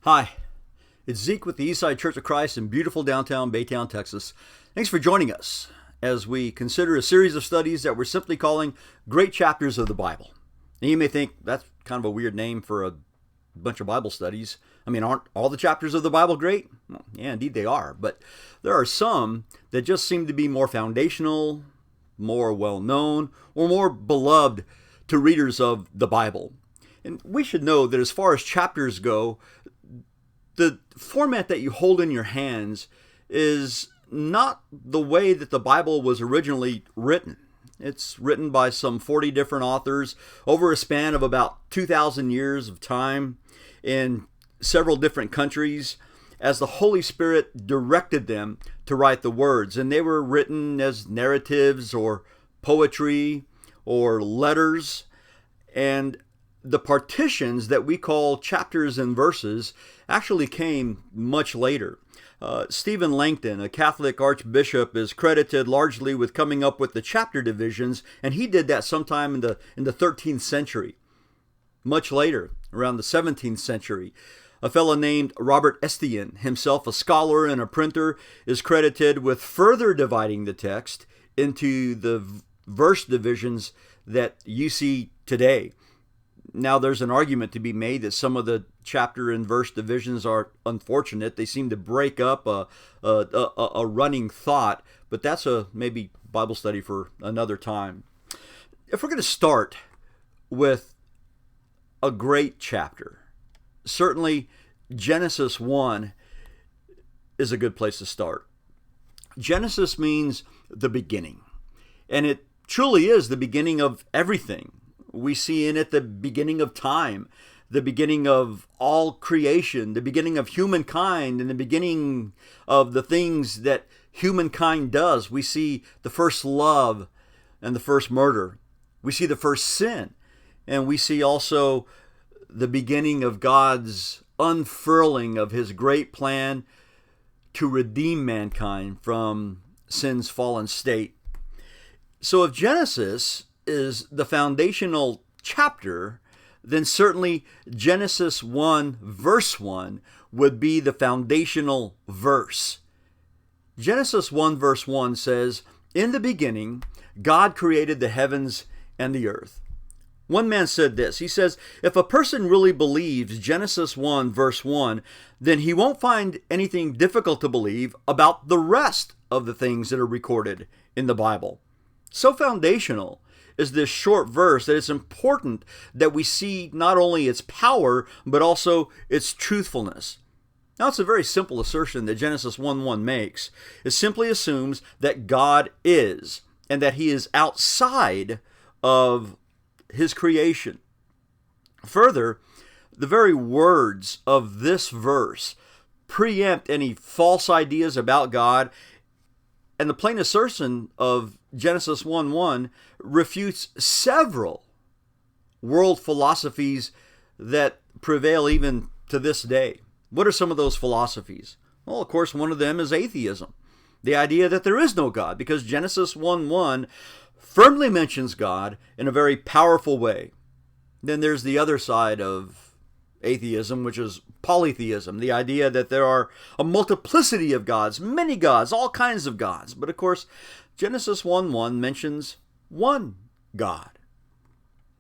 Hi, it's Zeke with the Eastside Church of Christ in beautiful downtown Baytown, Texas. Thanks for joining us as we consider a series of studies that we're simply calling Great Chapters of the Bible. And you may think that's kind of a weird name for a bunch of Bible studies. I mean, aren't all the chapters of the Bible great? Well, yeah, indeed they are. But there are some that just seem to be more foundational, more well-known, or more beloved to readers of the Bible. And we should know that as far as chapters go, the format that you hold in your hands is not the way that the Bible was originally written. It's written by some 40 different authors over a span of about 2,000 years of time in several different countries as the Holy Spirit directed them to write the words. And they were written as narratives or poetry or letters. And the partitions that we call chapters and verses actually came much later. Stephen Langton, a Catholic archbishop, is credited largely with coming up with the chapter divisions, and he did that sometime in the 13th century. Much later, around the 17th century, a fellow named Robert Estienne, himself a scholar and a printer, is credited with further dividing the text into the verse divisions that you see today. Now, there's an argument to be made that some of the chapter and verse divisions are unfortunate. They seem to break up a running thought, but that's a maybe Bible study for another time. If we're going to start with a great chapter, certainly Genesis 1 is a good place to start. Genesis means the beginning, and it truly is the beginning of everything. We see in it the beginning of time, the beginning of all creation, the beginning of humankind, and the beginning of the things that humankind does. We see the first love and the first murder. We see the first sin. And we see also the beginning of God's unfurling of his great plan to redeem mankind from sin's fallen state. So if Genesis is the foundational chapter, then certainly Genesis 1 verse 1 would be the foundational verse. Genesis 1 verse 1 says, "In the beginning, God created the heavens and the earth." One man said this. He says, if a person really believes Genesis 1 verse 1, then he won't find anything difficult to believe about the rest of the things that are recorded in the Bible. So foundational is this short verse that it's important that we see not only its power, but also its truthfulness. Now, it's a very simple assertion that Genesis 1:1 makes. It simply assumes that God is, and that he is outside of his creation. Further, the very words of this verse preempt any false ideas about God, and the plain assertion of Genesis 1:1 refutes several world philosophies that prevail even to this day. What are some of those philosophies? Well, of course, one of them is atheism. The idea that there is no God, because Genesis 1:1 firmly mentions God in a very powerful way. Then there's the other side of atheism, which is polytheism, the idea that there are a multiplicity of gods, many gods, all kinds of gods. But of course, Genesis 1:1 mentions one God.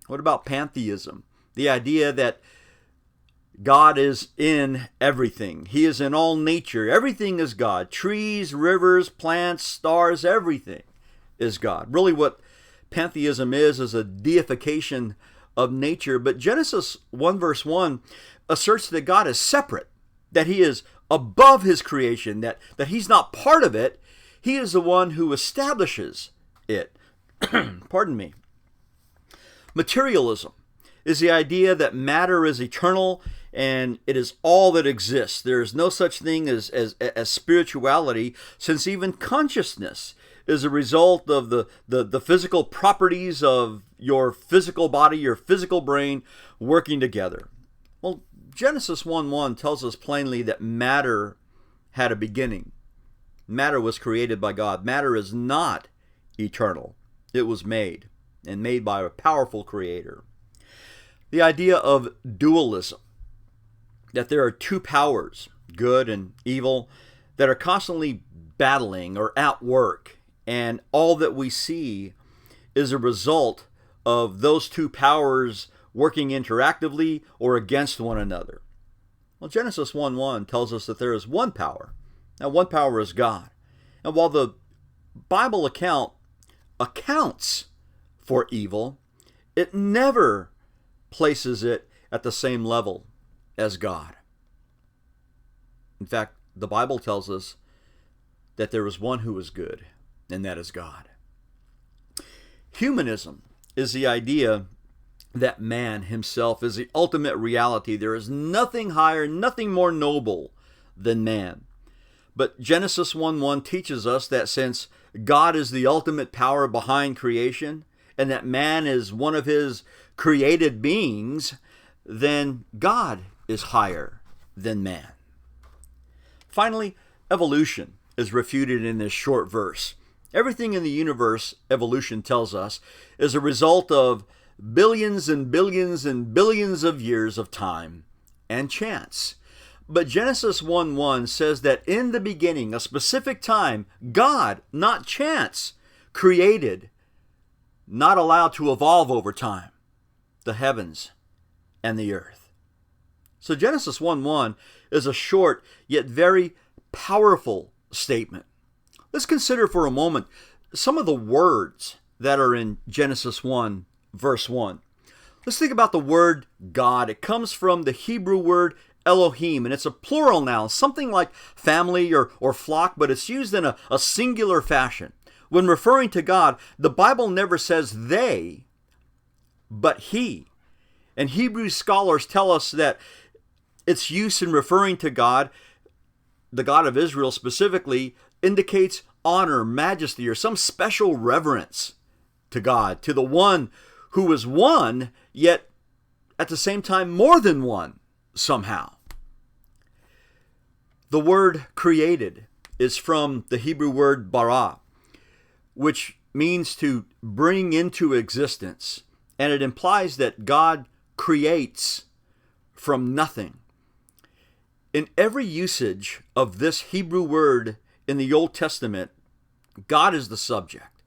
What about pantheism? The idea that God is in everything. He is in all nature. Everything is God. Trees, rivers, plants, stars, everything is God. Really what pantheism is a deification of nature. But Genesis 1 verse 1 asserts that God is separate, that he is above his creation, that he's not part of it. He is the one who establishes it. Pardon me. Materialism is the idea that matter is eternal and it is all that exists. There is no such thing as spirituality, since even consciousness is a result of the physical properties of your physical body, your physical brain working together. Well, Genesis 1:1 tells us plainly that matter had a beginning. Matter was created by God. Matter is not eternal. It was made, and made by a powerful creator. The idea of dualism. that there are two powers, good and evil, that are constantly battling or at work, and all that we see is a result of those two powers working interactively or against one another. Well, Genesis 1:1 tells us that there is one power. Now, one power is God. And while the Bible accounts for evil, it never places it at the same level as God. In fact, the Bible tells us that there is one who is good, and that is God. Humanism is the idea that man himself is the ultimate reality. There is nothing higher, nothing more noble than man. But Genesis 1:1 teaches us that since God is the ultimate power behind creation, and that man is one of his created beings, then God is higher than man. Finally, evolution is refuted in this short verse. Everything in the universe, evolution tells us, is a result of billions and billions and billions of years of time and chance. But Genesis 1:1 says that in the beginning, a specific time, God, not chance, created, not allowed to evolve over time, the heavens and the earth. So Genesis 1:1 is a short yet very powerful statement. Let's consider for a moment some of the words that are in Genesis 1, verse 1. Let's think about the word God. It comes from the Hebrew word Elohim, and it's a plural noun, something like family or flock, but it's used in a singular fashion. When referring to God, the Bible never says they, but he. And Hebrew scholars tell us that its use in referring to God, the God of Israel specifically, indicates honor, majesty, or some special reverence to God, to the one who is one, yet at the same time more than one somehow. The word created is from the Hebrew word bara, which means to bring into existence, and it implies that God creates from nothing. In every usage of this Hebrew word in the Old Testament, God is the subject.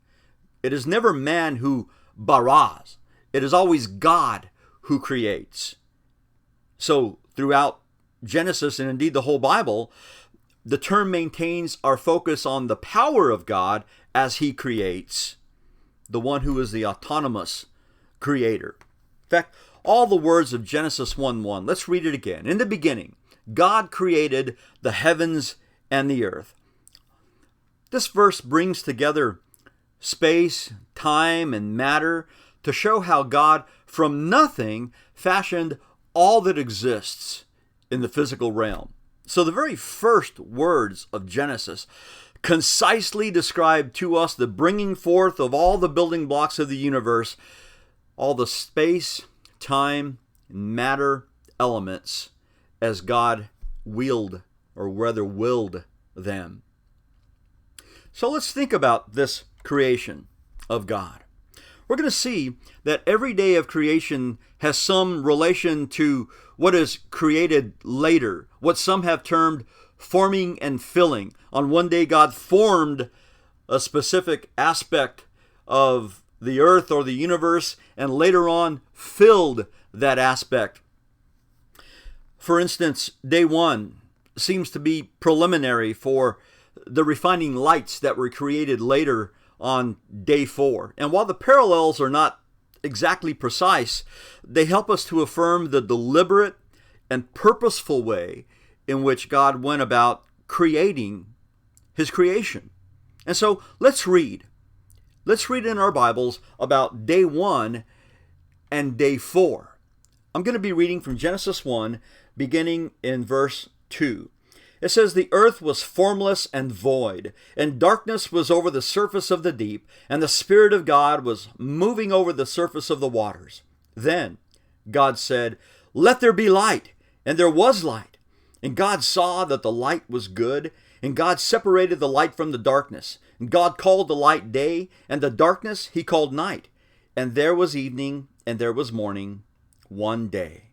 It is never man who baras. It is always God who creates. So throughout Genesis, and indeed the whole Bible, the term maintains our focus on the power of God as he creates, the one who is the autonomous creator. In fact, all the words of Genesis 1:1, let's read it again. In the beginning, God created the heavens and the earth. This verse brings together space, time, and matter to show how God, from nothing, fashioned all that exists in the physical realm. So the very first words of Genesis concisely describe to us the bringing forth of all the building blocks of the universe, all the space, time, and matter elements as God willed them. So let's think about this creation of God. We're going to see that every day of creation has some relation to what is created later, what some have termed forming and filling. On one day, God formed a specific aspect of the earth or the universe, and later on filled that aspect. For instance, day one seems to be preliminary for the refining lights that were created later on day 4. And while the parallels are not exactly precise, they help us to affirm the deliberate and purposeful way in which God went about creating his creation. And so let's read. Let's read in our Bibles about day 1 and day 4. I'm going to be reading from Genesis 1, beginning in verse 2. It says, "The earth was formless and void, and darkness was over the surface of the deep, and the Spirit of God was moving over the surface of the waters. Then God said, 'Let there be light,' and there was light. And God saw that the light was good, and God separated the light from the darkness. And God called the light day, and the darkness he called night. And there was evening, and there was morning, one day."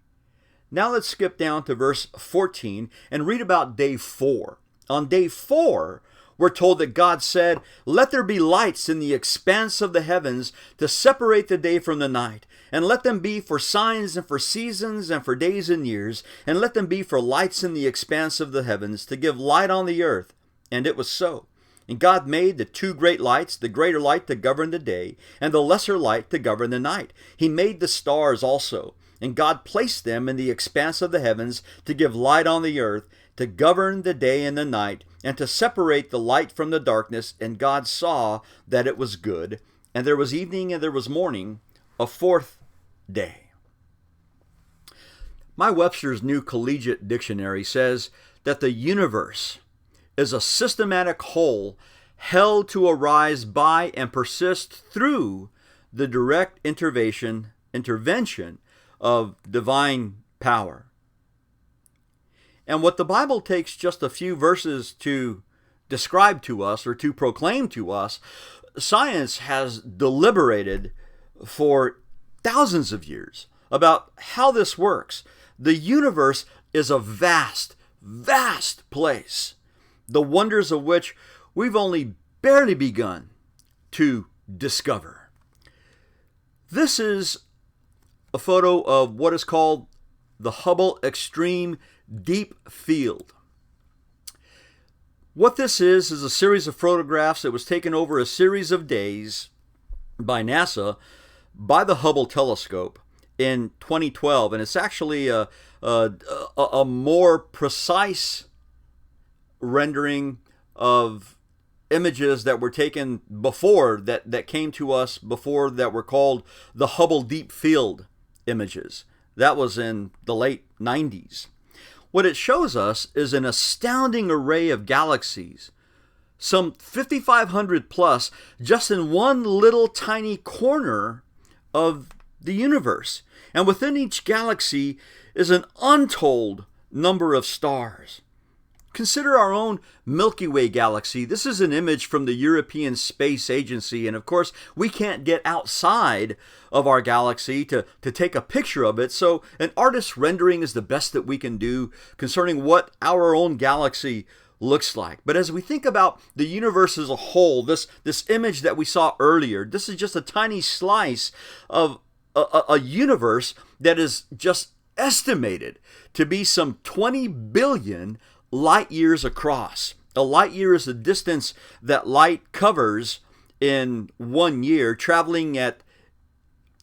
Now let's skip down to verse 14 and read about day 4. On day 4, we're told that God said, "Let there be lights in the expanse of the heavens to separate the day from the night, and let them be for signs and for seasons and for days and years, and let them be for lights in the expanse of the heavens to give light on the earth." And it was so. And God made the 2 great lights, the greater light to govern the day, and the lesser light to govern the night. He made the stars also, and God placed them in the expanse of the heavens to give light on the earth, to govern the day and the night, and to separate the light from the darkness. And God saw that it was good. And there was evening and there was morning, a 4th day. My Webster's New Collegiate Dictionary says that the universe is a systematic whole held to arise by and persist through the direct intervention of divine power. And what the Bible takes just a few verses to describe to us or to proclaim to us, science has deliberated for thousands of years about how this works. The universe is a vast, vast place, the wonders of which we've only barely begun to discover. This is a photo of what is called the Hubble Extreme Deep Field. What this is a series of photographs that was taken over a series of days by NASA by the Hubble telescope in 2012, and it's actually a more precise rendering of images that were taken before, that came to us before, that were called the Hubble Deep Field images. That was in the late 90s. What it shows us is an astounding array of galaxies, some 5,500 plus, just in one little tiny corner of the universe. And within each galaxy is an untold number of stars. Consider our own Milky Way galaxy. This is an image from the European Space Agency, and of course we can't get outside of our galaxy to take a picture of it, so an artist's rendering is the best that we can do concerning what our own galaxy looks like. But as we think about the universe as a whole, this image that we saw earlier, this is just a tiny slice of a universe that is just estimated to be some 20 billion light years across. A light year is the distance that light covers in 1 year, traveling at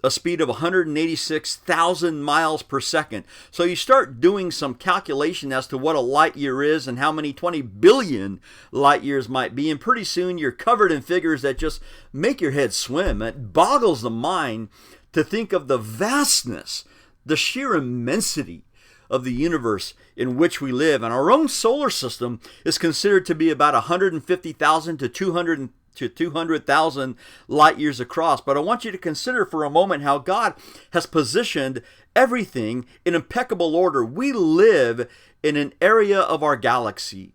a speed of 186,000 miles per second. So you start doing some calculation as to what a light year is and how many 20 billion light years might be, and pretty soon you're covered in figures that just make your head swim. It boggles the mind to think of the vastness, the sheer immensity of the universe in which we live. And our own solar system is considered to be about 150,000 to 200,000 light years across. But I want you to consider for a moment how God has positioned everything in impeccable order. We live in an area of our galaxy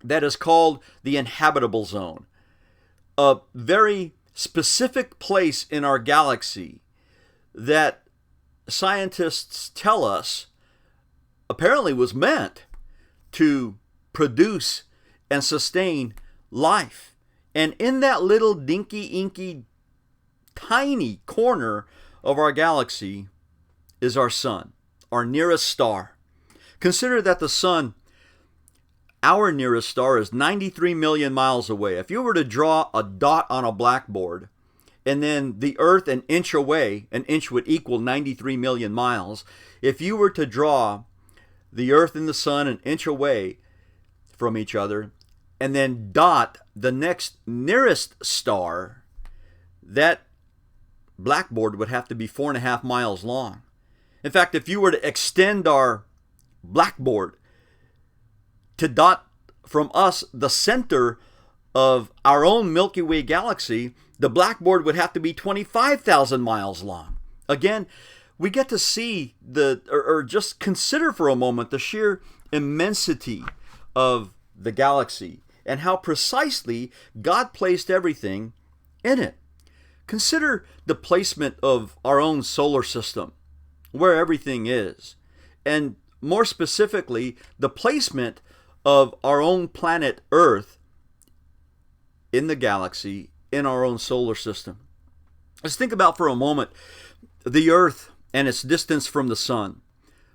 that is called the inhabitable zone, a very specific place in our galaxy that scientists tell us apparently was meant to produce and sustain life. And in that little dinky, inky, tiny corner of our galaxy is our sun, our nearest star. Consider that the sun, our nearest star, is 93 million miles away. If you were to draw a dot on a blackboard, and then the Earth an inch away, an inch would equal 93 million miles. If you were to draw the Earth and the sun an inch away from each other, and then dot the next nearest star, that blackboard would have to be 4.5 miles long. In fact, if you were to extend our blackboard to dot from us the center of our own Milky Way galaxy, the blackboard would have to be 25,000 miles long. Again, we get to see or just consider for a moment the sheer immensity of the galaxy and how precisely God placed everything in it. Consider the placement of our own solar system, where everything is. and more specifically, the placement of our own planet Earth in the galaxy, in our own solar system. Let's think about for a moment the Earth and its distance from the sun.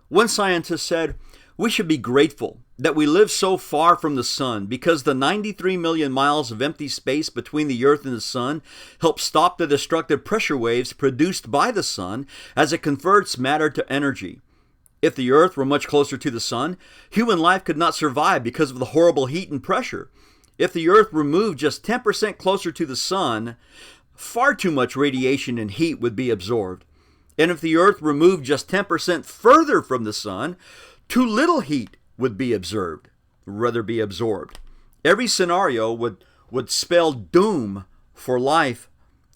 One scientist said, "We should be grateful that we live so far from the sun because the 93 million miles of empty space between the Earth and the sun helps stop the destructive pressure waves produced by the sun as it converts matter to energy. If the Earth were much closer to the sun, human life could not survive because of the horrible heat and pressure. If the Earth were moved just 10% closer to the sun, far too much radiation and heat would be absorbed. And if the Earth were moved just 10% further from the sun, too little heat would be absorbed. Every scenario would spell doom for life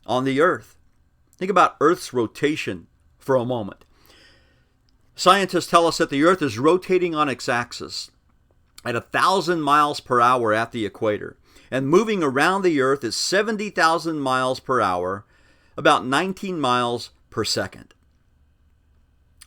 on the Earth." Think about Earth's rotation for a moment. Scientists tell us that the Earth is rotating on its axis at 1,000 miles per hour at the equator, and moving around the Earth at 70,000 miles per hour, about 19 miles per second.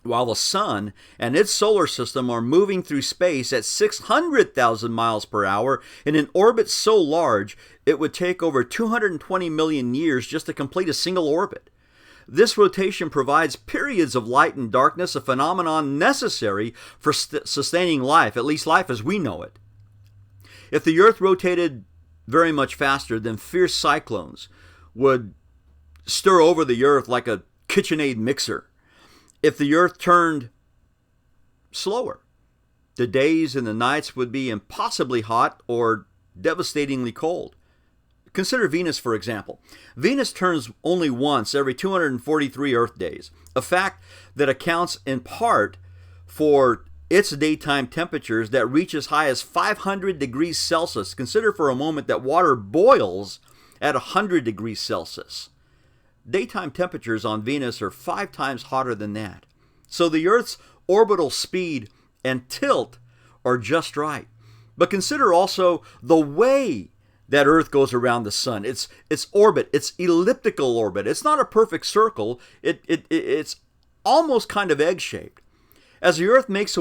While the sun and its solar system are moving through space at 600,000 miles per hour in an orbit so large it would take over 220 million years just to complete a single orbit. This rotation provides periods of light and darkness, a phenomenon necessary for sustaining life, at least life as we know it. If the Earth rotated very much faster, then fierce cyclones would stir over the Earth like a KitchenAid mixer. If the Earth turned slower, the days and the nights would be impossibly hot or devastatingly cold. Consider Venus, for example. Venus turns only once every 243 Earth days, a fact that accounts in part for its daytime temperatures that reach as high as 500 degrees Celsius. Consider for a moment that water boils at 100 degrees Celsius. Daytime temperatures on Venus are 5 times hotter than that. So the Earth's orbital speed and tilt are just right. But consider also the way that Earth goes around the sun. Its orbit, its elliptical orbit. It's not a perfect circle. It's almost kind of egg-shaped. As the Earth makes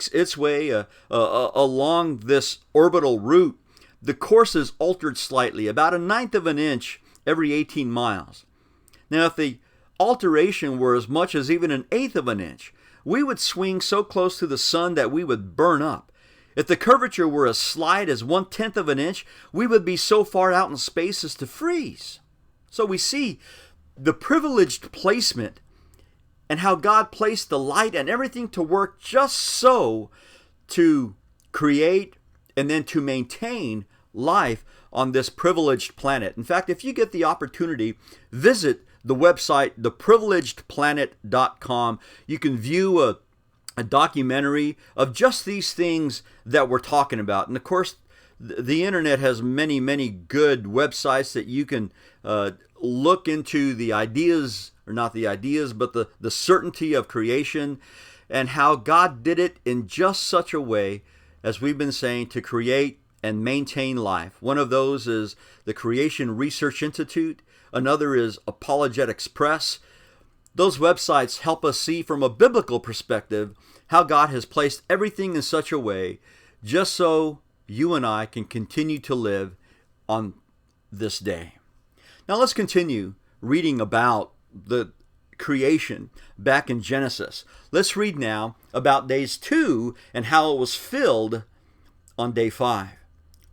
its way along this orbital route, the course is altered slightly, about 1/9 of an inch every 18 miles. Now, if the alteration were as much as even 1/8 of an inch, we would swing so close to the sun that we would burn up. If the curvature were as slight as 1/10 of an inch, we would be so far out in space as to freeze. So we see the privileged placement and how God placed the light and everything to work just so to create and then to maintain life on this privileged planet. In fact, if you get the opportunity, visit the website theprivilegedplanet.com. You can view a documentary of just these things that we're talking about. And of course, the internet has many, many good websites that you can look into the ideas, or not the ideas, but the certainty of creation and how God did it in just such a way, as we've been saying, to create and maintain life. One of those is the Creation Research Institute. Another is Apologetics Press. Those websites help us see from a biblical perspective how God has placed everything in such a way just so you and I can continue to live on this day. Now let's continue reading about the creation back in Genesis. Let's read now about days 2 and how it was filled on day 5.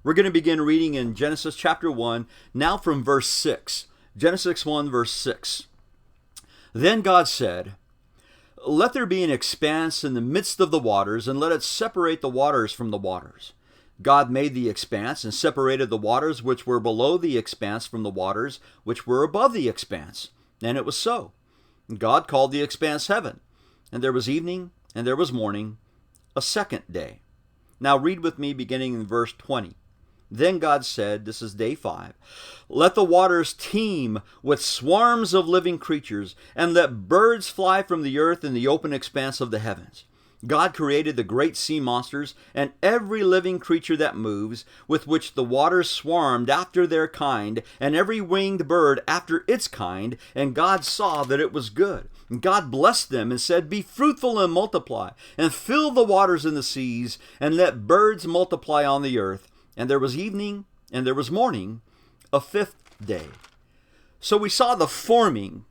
We're going to begin reading in Genesis chapter 1, now from verse 6. Genesis 1, verse 6. Then God said, "Let there be an expanse in the midst of the waters, and let it separate the waters from the waters." God made the expanse and separated the waters which were below the expanse from the waters which were above the expanse. And it was so. And God called the expanse heaven. And there was evening, and there was morning, a second day. Now read with me beginning in verse 20. Then God said, this is day 5, "Let the waters teem with swarms of living creatures, and let birds fly from the earth in the open expanse of the heavens." God created the great sea monsters and every living creature that moves, with which the waters swarmed after their kind, and every winged bird after its kind, and God saw that it was good. And God blessed them and said, "Be fruitful and multiply, and fill the waters in the seas, and let birds multiply on the earth." And there was evening, and there was morning, a fifth day. So we saw the forming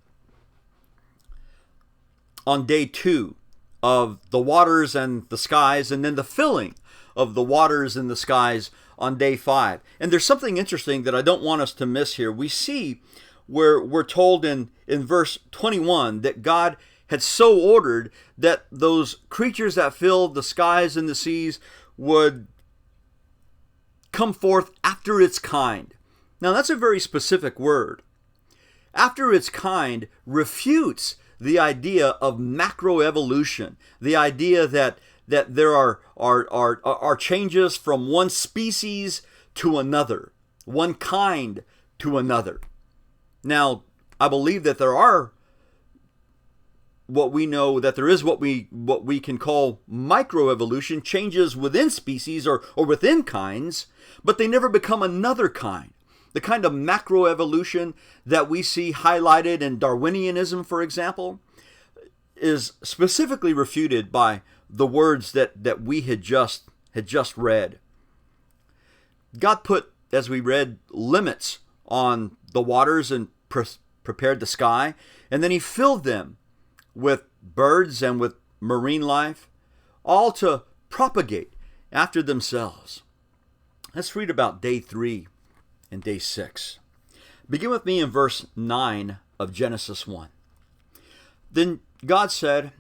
on day 2 of the waters and the skies, and then the filling of the waters and the skies on day 5. And there's something interesting that I don't want us to miss here. We see where we're told in verse 21 that God had so ordered that those creatures that filled the skies and the seas would come forth after its kind. Now that's a very specific word. After its kind refutes the idea of macroevolution, the idea that there are changes from one species to another, one kind to another. Now, I believe that there are what we can call microevolution, changes within species or within kinds, but they never become another kind. The kind of macroevolution that we see highlighted in Darwinianism, for example, is specifically refuted by the words that we had just read. God put, as we read, limits on the waters and prepared the sky, and then he filled them with birds and with marine life, all to propagate after themselves. Let's read about day 3 and day 6. Begin with me in verse 9 of Genesis 1. Then God said,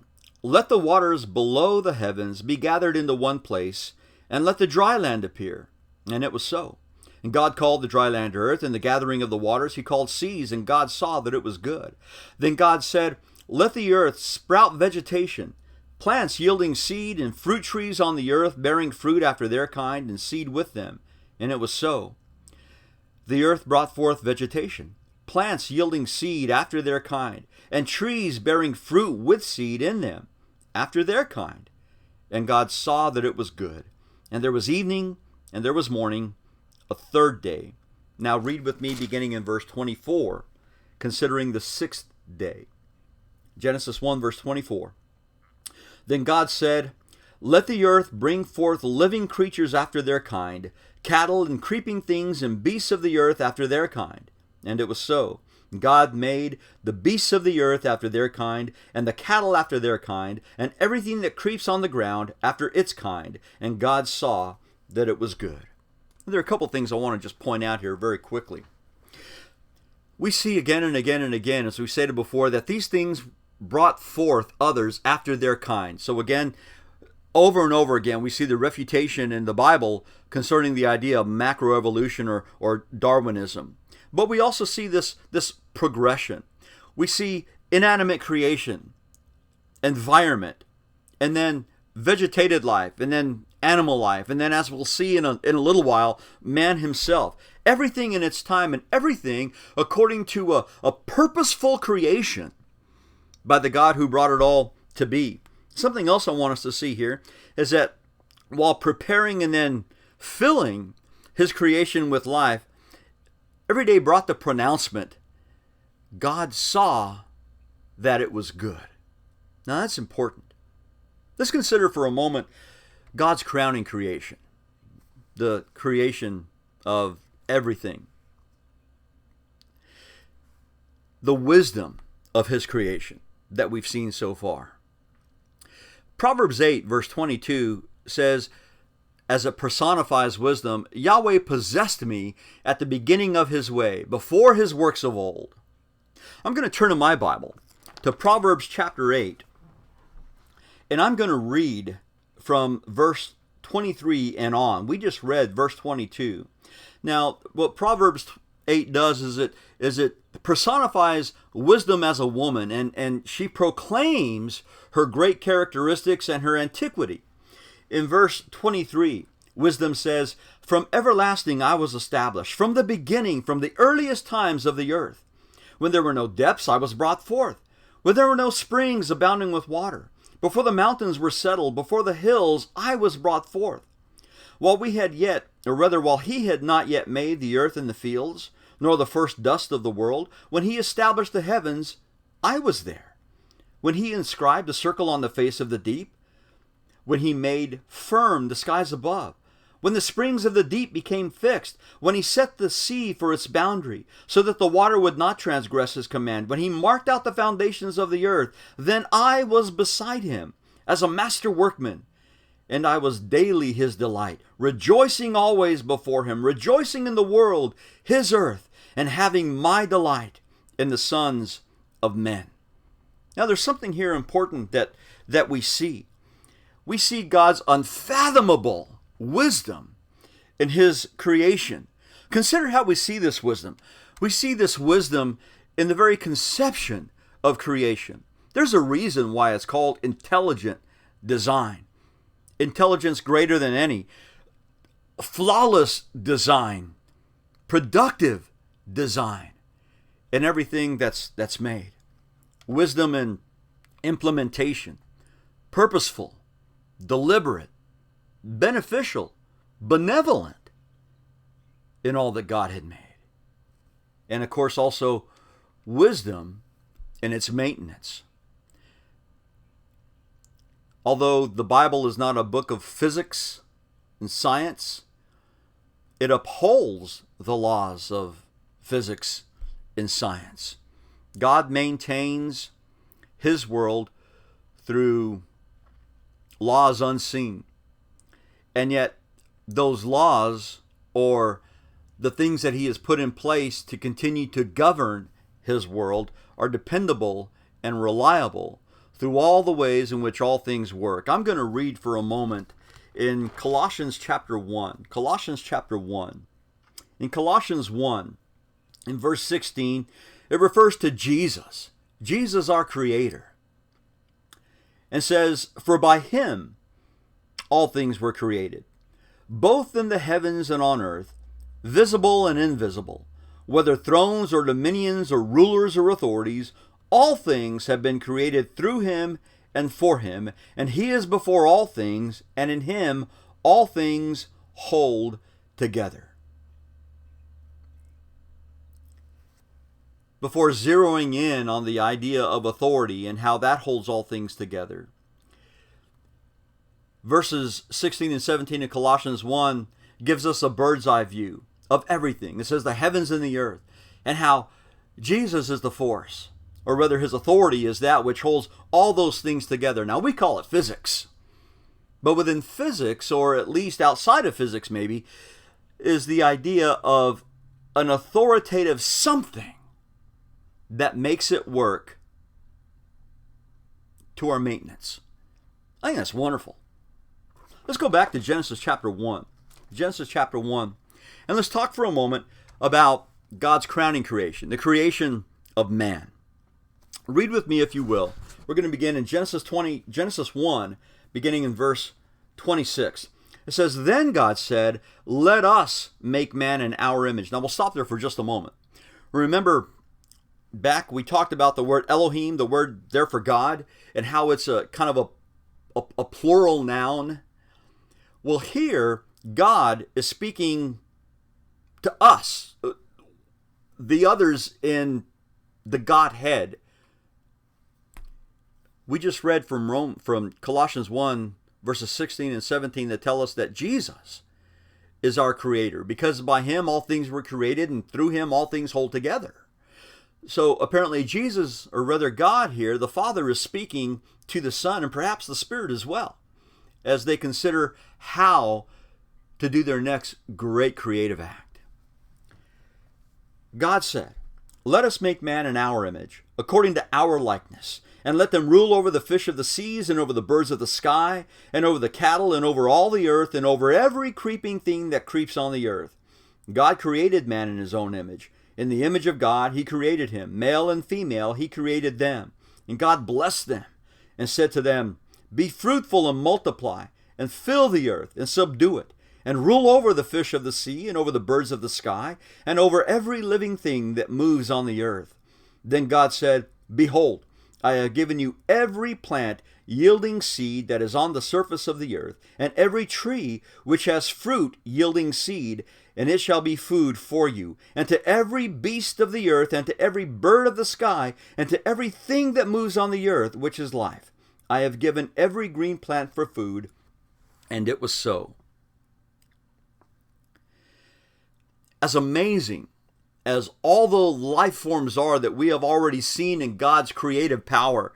"Let the waters below the heavens be gathered into one place, and let the dry land appear." And it was so. And God called the dry land earth, and the gathering of the waters he called seas, and God saw that it was good. Then God said, "Let the earth sprout vegetation, plants yielding seed, and fruit trees on the earth bearing fruit after their kind, and seed with them." And it was so. The earth brought forth vegetation, plants yielding seed after their kind, and trees bearing fruit with seed in them after their kind. And God saw that it was good. And there was evening, and there was morning, a third day. Now read with me beginning in verse 24, considering the 6th day. Genesis 1 verse 24. Then God said, "Let the earth bring forth living creatures after their kind, cattle and creeping things and beasts of the earth after their kind." And it was so. God made the beasts of the earth after their kind, and the cattle after their kind, and everything that creeps on the ground after its kind. And God saw that it was good. There are a couple things I want to just point out here very quickly. We see again and again and again, as we stated before, that these things brought forth others after their kind. So again, over and over again, we see the refutation in the Bible concerning the idea of macroevolution or Darwinism. But we also see this progression. We see inanimate creation, environment, and then vegetated life, and then animal life, and then, as we'll see in a little while, man himself. Everything in its time, and everything according to a purposeful creation by the God who brought it all to be. Something else I want us to see here is that while preparing and then filling his creation with life, every day brought the pronouncement, God saw that it was good. Now that's important. Let's consider for a moment God's crowning creation, the creation of everything, the wisdom of his creation that we've seen so far. Proverbs 8 verse 22 says, as it personifies wisdom, "Yahweh possessed me at the beginning of his way, before his works of old." I'm going to turn in my Bible to Proverbs chapter 8, and I'm going to read from verse 23 and on. We just read verse 22. Now, what Proverbs 8 does is it personifies wisdom as a woman, and she proclaims her great characteristics and her antiquity. In verse 23, wisdom says, "From everlasting I was established, from the beginning, from the earliest times of the earth. When there were no depths, I was brought forth. When there were no springs abounding with water. Before the mountains were settled, before the hills, I was brought forth. While he had not yet made the earth and the fields, nor the first dust of the world, when he established the heavens, I was there. when he inscribed a circle on the face of the deep, when he made firm the skies above, when the springs of the deep became fixed, when he set the sea for its boundary, so that the water would not transgress his command, when he marked out the foundations of the earth, then I was beside him as a master workman, and I was daily his delight, rejoicing always before him, rejoicing in the world, his earth, and having my delight in the sons of men. Now there's something here important that we see. We see God's unfathomable wisdom in his creation. Consider how we see this wisdom. We see this wisdom in the very conception of creation. There's a reason why it's called intelligent design. Intelligence greater than any. Flawless design. Productive design in everything that's made. Wisdom in implementation. Purposeful. Deliberate. Beneficial. Benevolent in all that God had made. And of course also wisdom in its maintenance. Although the Bible is not a book of physics and science, it upholds the laws of physics and science. God maintains his world through laws unseen. And yet those laws, or the things that he has put in place to continue to govern his world, are dependable and reliable through all the ways in which all things work. I'm going to read for a moment in Colossians chapter 1. Colossians chapter 1. In Colossians 1, in verse 16, it refers to Jesus. Jesus, our Creator. And says, "For by him all things were created, both in the heavens and on earth, visible and invisible, whether thrones or dominions or rulers or authorities, all things have been created through him and for him, and he is before all things, and in him all things hold together." Before zeroing in on the idea of authority and how that holds all things together, verses 16 and 17 of Colossians 1 gives us a bird's eye view of everything. It says the heavens and the earth, and how Jesus is the force, or rather his authority is that which holds all those things together. Now we call it physics. But within physics, or at least outside of physics maybe, is the idea of an authoritative something that makes it work to our maintenance. I think that's wonderful. Let's go back to Genesis chapter 1. Genesis chapter 1. And let's talk for a moment about God's crowning creation, the creation of man. Read with me if you will. We're going to begin in Genesis 1, beginning in verse 26. It says, "Then God said, let us make man in our image." Now we'll stop there for just a moment. Remember, back we talked about the word Elohim, the word there for God, and how it's a kind of a plural noun. Well, here, God is speaking to us, the others in the Godhead. We just read from Colossians 1, verses 16 and 17 that tell us that Jesus is our Creator, because by him all things were created, and through him all things hold together. So apparently Jesus, or rather God here, the Father, is speaking to the Son and perhaps the Spirit as well, as they consider how to do their next great creative act. God said, "Let us make man in our image, according to our likeness, and let them rule over the fish of the seas, and over the birds of the sky, and over the cattle, and over all the earth, and over every creeping thing that creeps on the earth." God created man in his own image. In the image of God, he created him. Male and female, he created them. And God blessed them and said to them, "Be fruitful and multiply, and fill the earth, and subdue it, and rule over the fish of the sea, and over the birds of the sky, and over every living thing that moves on the earth." Then God said, "Behold, I have given you every plant yielding seed that is on the surface of the earth, and every tree which has fruit yielding seed, and it shall be food for you. And to every beast of the earth, and to every bird of the sky, and to every thing that moves on the earth, which is life, I have given every green plant for food. And it was so. As amazing as all the life forms are that we have already seen in God's creative power,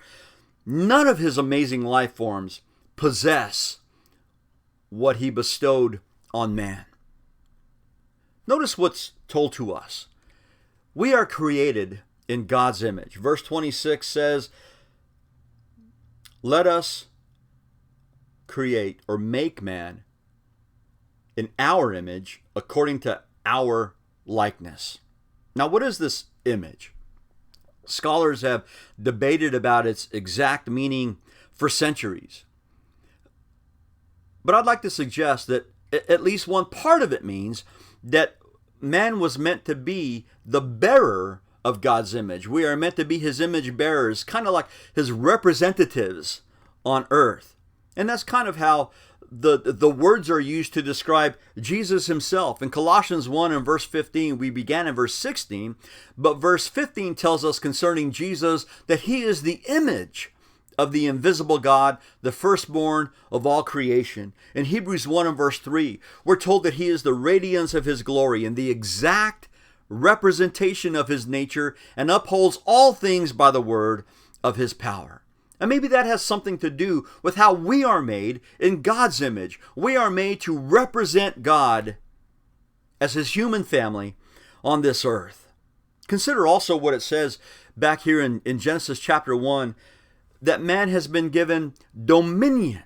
none of his amazing life forms possess what he bestowed on man. Notice what's told to us. We are created in God's image. Verse 26 says, let us create or make man in our image according to our likeness. Now, what is this image? Scholars have debated about its exact meaning for centuries. But I'd like to suggest that at least one part of it means that man was meant to be the bearer of God's image. We are meant to be his image bearers, kind of like his representatives on earth. And that's kind of how the words are used to describe Jesus himself. In Colossians 1 and verse 15, we began in verse 16, but verse 15 tells us concerning Jesus that he is the image of the invisible God, the firstborn of all creation. In Hebrews 1 and verse 3, we're told that he is the radiance of his glory and the exact representation of his nature, and upholds all things by the word of his power. And maybe that has something to do with how we are made in God's image. We are made to represent God as his human family on this earth. Consider also what it says back here in Genesis chapter 1, that man has been given dominion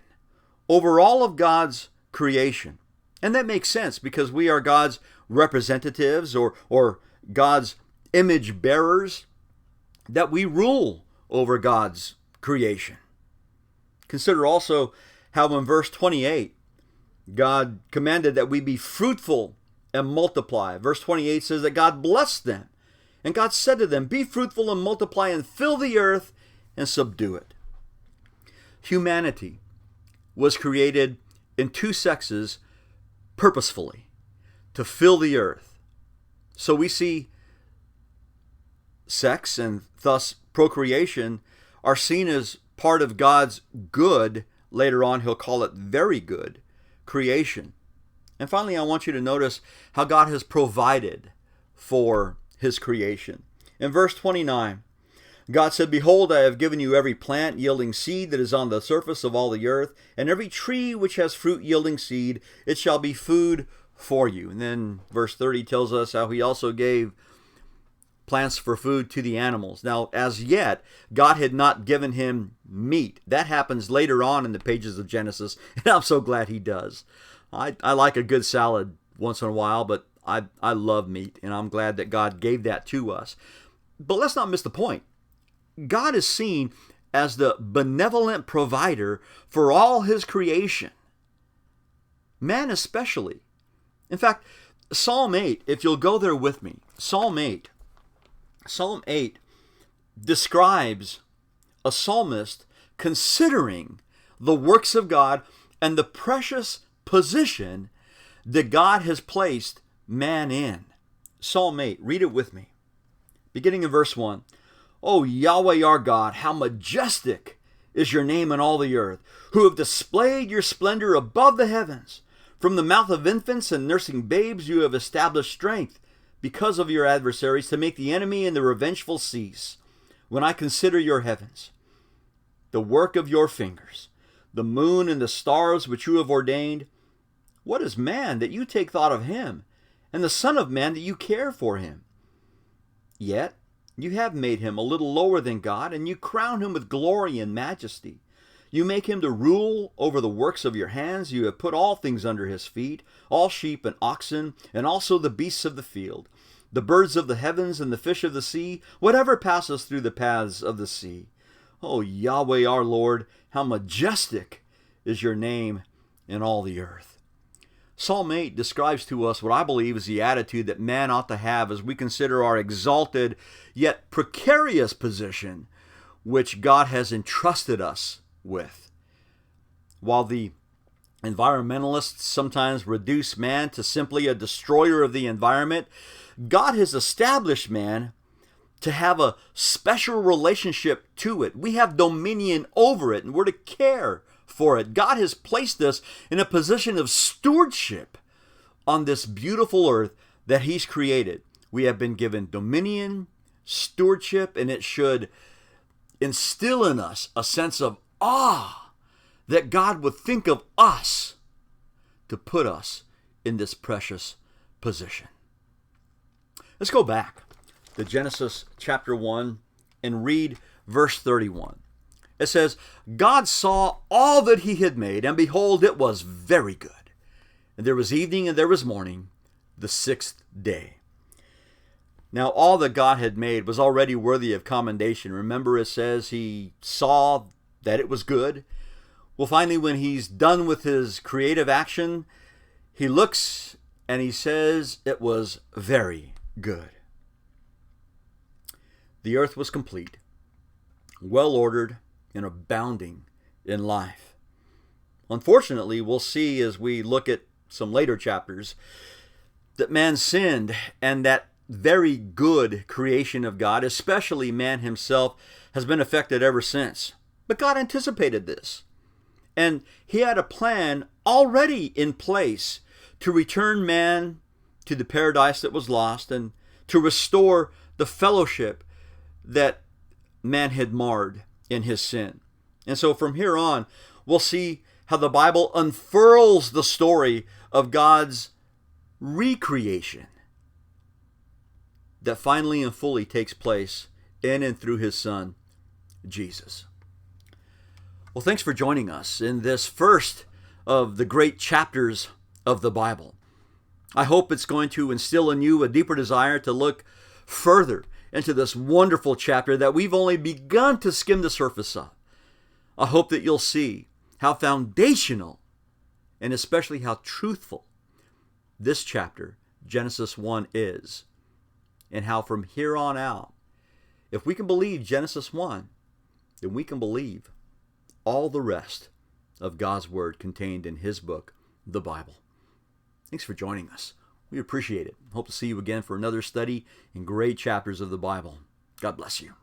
over all of God's creation. And that makes sense because we are God's representatives or God's image bearers, that we rule over God's creation. Consider also how in verse 28, God commanded that we be fruitful and multiply. Verse 28 says that God blessed them, and God said to them, be fruitful and multiply and fill the earth and subdue it. Humanity was created in two sexes purposefully to fill the earth. So we see sex and thus procreation are seen as part of God's good, later on he'll call it very good, creation. And finally, I want you to notice how God has provided for his creation. In verse 29, God said, behold, I have given you every plant yielding seed that is on the surface of all the earth, and every tree which has fruit yielding seed, it shall be food for you. And then verse 30 tells us how he also gave plants for food to the animals. Now, as yet, God had not given him meat. That happens later on in the pages of Genesis, and I'm so glad he does. I like a good salad once in a while, but I love meat, and I'm glad that God gave that to us. But let's not miss the point. God is seen as the benevolent provider for all his creation, man especially. In fact, Psalm 8, if you'll go there with me, Psalm 8 describes a psalmist considering the works of God and the precious position that God has placed man in. Psalm 8, read it with me. Beginning in verse 1. O Yahweh our God, how majestic is your name in all the earth, who have displayed your splendor above the heavens. From the mouth of infants and nursing babes you have established strength because of your adversaries, to make the enemy and the revengeful cease. When I consider your heavens, the work of your fingers, the moon and the stars which you have ordained, what is man that you take thought of him, and the son of man that you care for him? Yet you have made him a little lower than God, and you crown him with glory and majesty. You make him to rule over the works of your hands. You have put all things under his feet, all sheep and oxen, and also the beasts of the field, the birds of the heavens and the fish of the sea, whatever passes through the paths of the sea. O Yahweh our Lord, how majestic is your name in all the earth. Psalm 8 describes to us what I believe is the attitude that man ought to have as we consider our exalted yet precarious position which God has entrusted us with. While the environmentalists sometimes reduce man to simply a destroyer of the environment, God has established man to have a special relationship to it. We have dominion over it, and we're to care for it. God has placed us in a position of stewardship on this beautiful earth that He's created. We have been given dominion, stewardship, and it should instill in us a sense of awe that God would think of us to put us in this precious position. Let's go back to Genesis chapter 1 and read verse 31. It says, God saw all that He had made, and behold, it was very good. And there was evening and there was morning, the sixth day. Now all that God had made was already worthy of commendation. Remember, it says He saw that it was good. Well, finally, when He's done with His creative action, He looks and He says it was very good. The earth was complete, well ordered, and abounding in life. Unfortunately, we'll see as we look at some later chapters that man sinned, and that very good creation of God, especially man himself, has been affected ever since. But God anticipated this, and He had a plan already in place to return man to the paradise that was lost and to restore the fellowship that man had marred in his sin. And so from here on, we'll see how the Bible unfurls the story of God's recreation that finally and fully takes place in and through His Son, Jesus. Well, thanks for joining us in this first of the great chapters of the Bible. I hope it's going to instill in you a deeper desire to look further into this wonderful chapter that we've only begun to skim the surface of. I hope that you'll see how foundational and especially how truthful this chapter, Genesis 1, is, and how from here on out, if we can believe Genesis 1, then we can believe all the rest of God's Word contained in His book, the Bible. Thanks for joining us. We appreciate it. Hope to see you again for another study in great chapters of the Bible. God bless you.